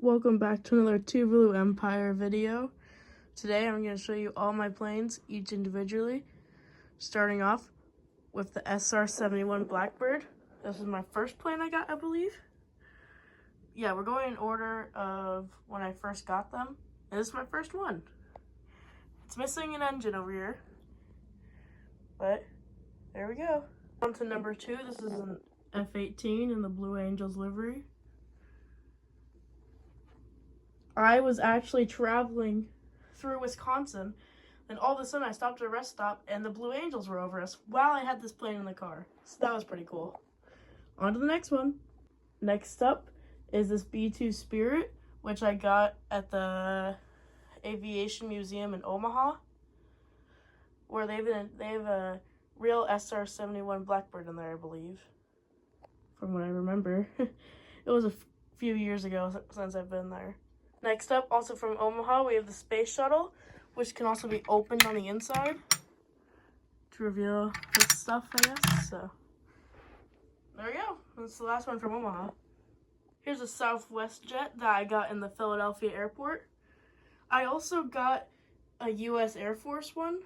Welcome back to another Tuvalu Empire video. Today I'm going to show you all my planes, each individually, starting off with the SR-71 Blackbird. This is my first plane I got, I believe. Yeah, we're going in order of when I first got them. And this is my first one. It's missing an engine over here, but there we go. On to number 2. This is an F-18 in the Blue Angels livery. I was actually traveling through Wisconsin, and all of a sudden I stopped at a rest stop and the Blue Angels were over us while I had this plane in the car. So that was pretty cool. On to the next one. Next up is this B-2 Spirit, which I got at the Aviation Museum in Omaha, where they have a real SR-71 Blackbird in there, I believe, from what I remember. It was a few years ago since I've been there. Next up, also from Omaha, we have the Space Shuttle, which can also be opened on the inside to reveal its stuff, I guess. So, there we go. That's the last one from Omaha. Here's a Southwest jet that I got in the Philadelphia airport. I also got a U.S. Air Force One,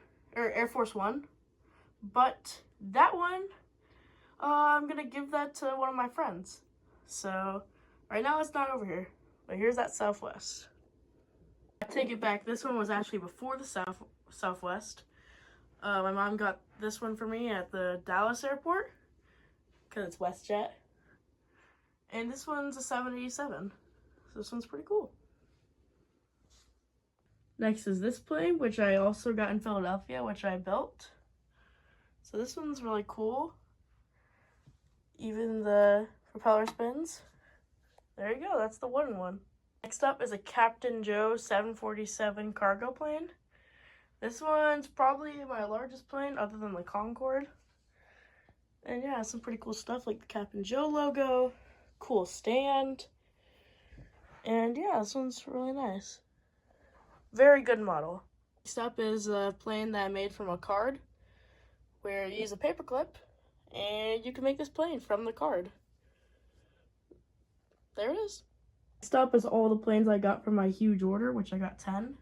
but that one, I'm going to give that to one of my friends. So, right now it's not over here. But here's that Southwest. I take it back. This one was actually before the Southwest. My mom got this one for me at the Dallas airport because it's WestJet. And this one's a 787. So this one's pretty cool. Next is this plane, which I also got in Philadelphia, which I built. So this one's really cool. Even the propeller spins. There you go, that's the wooden one. Next up is a Captain Joe 747 cargo plane. This one's probably my largest plane other than the Concorde. And yeah, some pretty cool stuff like the Captain Joe logo, cool stand. And yeah, this one's really nice. Very good model. Next up is a plane that I made from a card, where you use a paper clip and you can make this plane from the card. There it is. Next up is all the planes I got from my huge order, which I got 10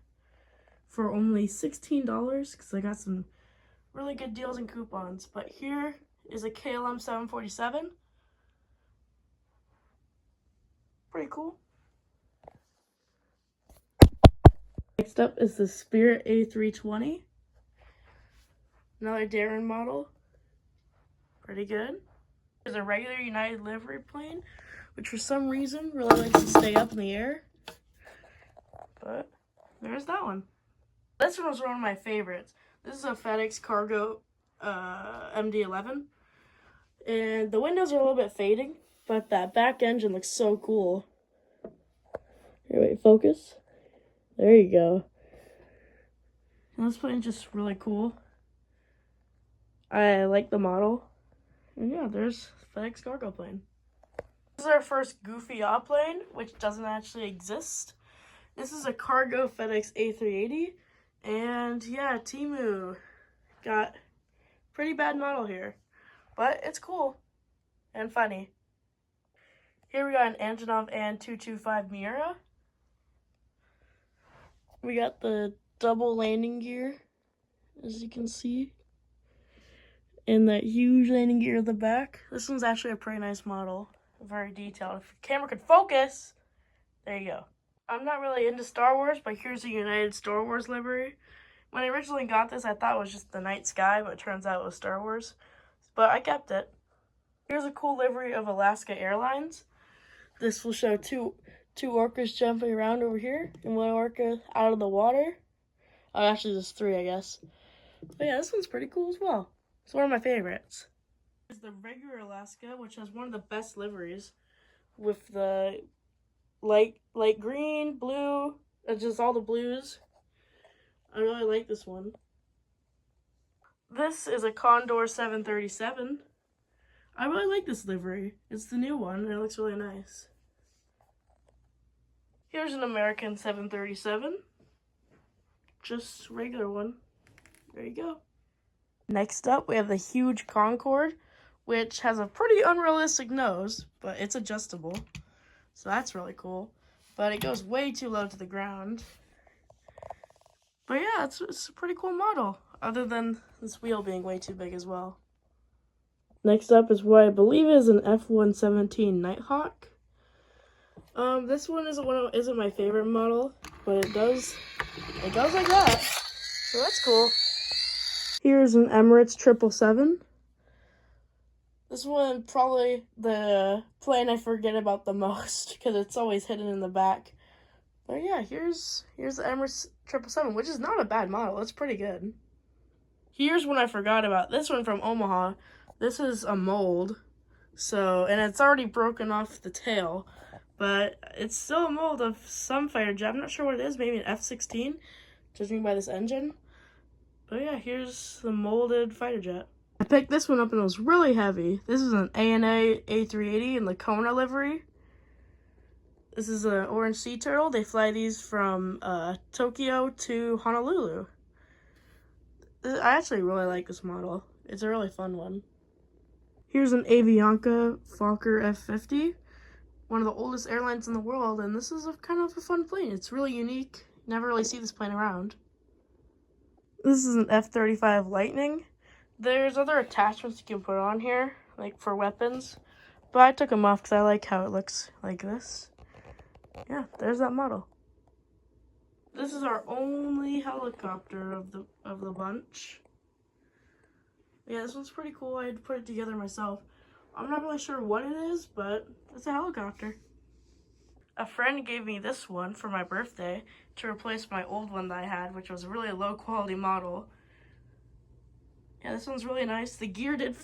for only $16 because I got some really good deals and coupons. But here is a KLM 747. Pretty cool. Next up is the Spirit A320. Another Darren model. Pretty good. There's a regular United livery plane, which for some reason really likes to stay up in the air. But there's that one. This one was one of my favorites. This is a FedEx Cargo MD-11. And the windows are a little bit fading, but that back engine looks so cool. Here, wait, focus. There you go. And this plane's just really cool. I like the model. And yeah, there's FedEx Cargo plane. This is our first goofy yacht plane, which doesn't actually exist. This is a Cargo FedEx A380, and yeah, Temu got pretty bad model here, but it's cool and funny. Here we got an Antonov An-225 Miura. We got the double landing gear, as you can see, and that huge landing gear at the back. This one's actually a pretty nice model. Very detailed. If the camera could focus, there you go. I'm not really into Star Wars, but here's a United Star Wars livery. When I originally got this, I thought it was just the night sky, but it turns out it was Star Wars. But I kept it. Here's a cool livery of Alaska Airlines. This will show two orcas jumping around over here, and one orca out of the water. Oh, actually, there's 3, I guess. But yeah, this one's pretty cool as well. It's one of my favorites. Is the regular Alaska, which has one of the best liveries, with the light green, blue, just all the blues. I really like this one. This is a Condor 737. I really like this livery. It's the new one, and it looks really nice. Here's an American 737. Just regular one. There you go. Next up, we have the huge Concorde, which has a pretty unrealistic nose, but it's adjustable. So that's really cool. but it goes way too low to the ground. But yeah, it's a pretty cool model, other than this wheel being way too big as well. Next up is what I believe is an F-117 Nighthawk. This one isn't my favorite model, but it goes like that, so that's cool. Here's an Emirates 777. This one probably the plane I forget about the most because it's always hidden in the back. But yeah, here's the Emirates 777, which is not a bad model. It's pretty good. Here's one I forgot about. This one from Omaha. This is a mold, and it's already broken off the tail, but it's still a mold of some fighter jet. I'm not sure what it is. Maybe an F-16, judging by this engine. But yeah, here's the molded fighter jet. I picked this one up and it was really heavy. This is an ANA A380 in the Kona livery. This is an Orange Sea Turtle. They fly these from Tokyo to Honolulu. I actually really like this model. It's a really fun one. Here's an Avianca Fokker F-50, one of the oldest airlines in the world, and this is kind of a fun plane. It's really unique. You never really see this plane around. This is an F-35 Lightning. There's other attachments you can put on here, like for weapons, but I took them off because I like how it looks like this. Yeah, there's that model. This is our only helicopter of the bunch. Yeah, this one's pretty cool. I had to put it together myself. I'm not really sure what it is, but it's a helicopter. A friend gave me this one for my birthday to replace my old one that I had, which was a really low quality model. Yeah, this one's really nice. The gear did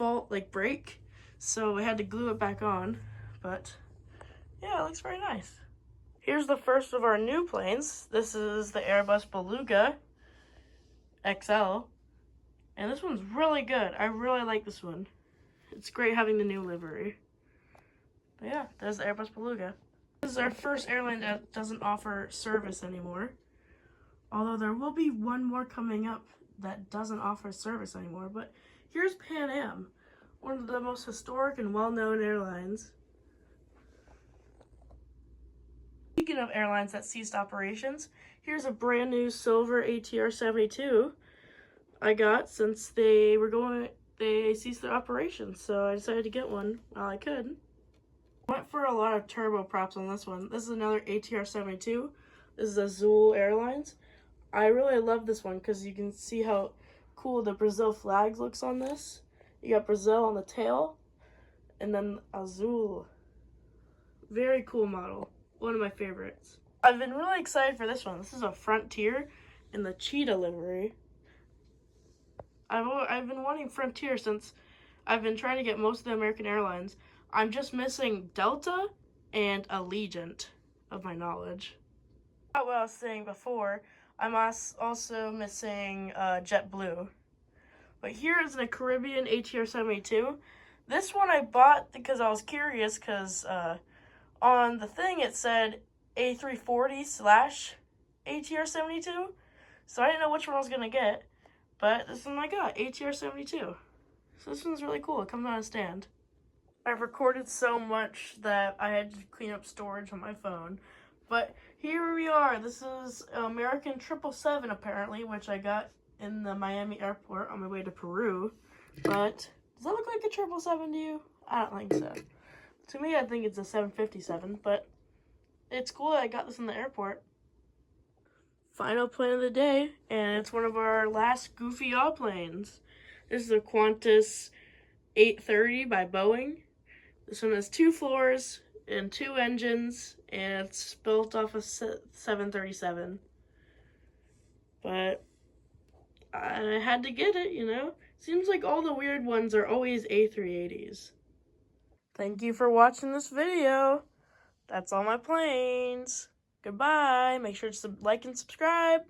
break, so we had to glue it back on, but yeah, it looks very nice. Here's the first of our new planes. This is the Airbus Beluga XL, and this one's really good. I really like this one. It's great having the new livery. But yeah, there's the Airbus Beluga. This is our first airline that doesn't offer service anymore, although there will be one more coming up that doesn't offer service anymore. But here's Pan Am, one of the most historic and well-known airlines. Speaking of airlines that ceased operations, here's a brand new silver ATR 72 I got since they ceased their operations, so I decided to get one while I could. Went for a lot of turboprops on this one. This is another ATR 72. This is Azul Airlines. I really love this one because you can see how cool the Brazil flag looks on this. You got Brazil on the tail, and then Azul. Very cool model. One of my favorites. I've been really excited for this one. This is a Frontier in the Cheetah livery. I've been wanting Frontier since I've been trying to get most of the American Airlines. I'm just missing Delta and Allegiant, of my knowledge. What I was saying before, I'm also missing JetBlue. But here is a Caribbean ATR 72. This one I bought because I was curious because on the thing it said A340/ATR 72. So I didn't know which one I was going to get. But this one I got, ATR 72. So this one's really cool. It comes on a stand. I've recorded so much that I had to clean up storage on my phone. But here we are. This is American 777 apparently, which I got in the Miami airport on my way to Peru. But does that look like a 777 to you? I don't think so. To me, I think it's a 757, but it's cool that I got this in the airport. Final plane of the day, and it's one of our last goofy yaw planes. This is a Qantas 830 by Boeing. This one has 2 floors and 2 engines, and it's built off a 737. But I had to get it, you know? Seems like all the weird ones are always A380s. Thank you for watching this video. That's all my planes. Goodbye. Make sure to like and subscribe.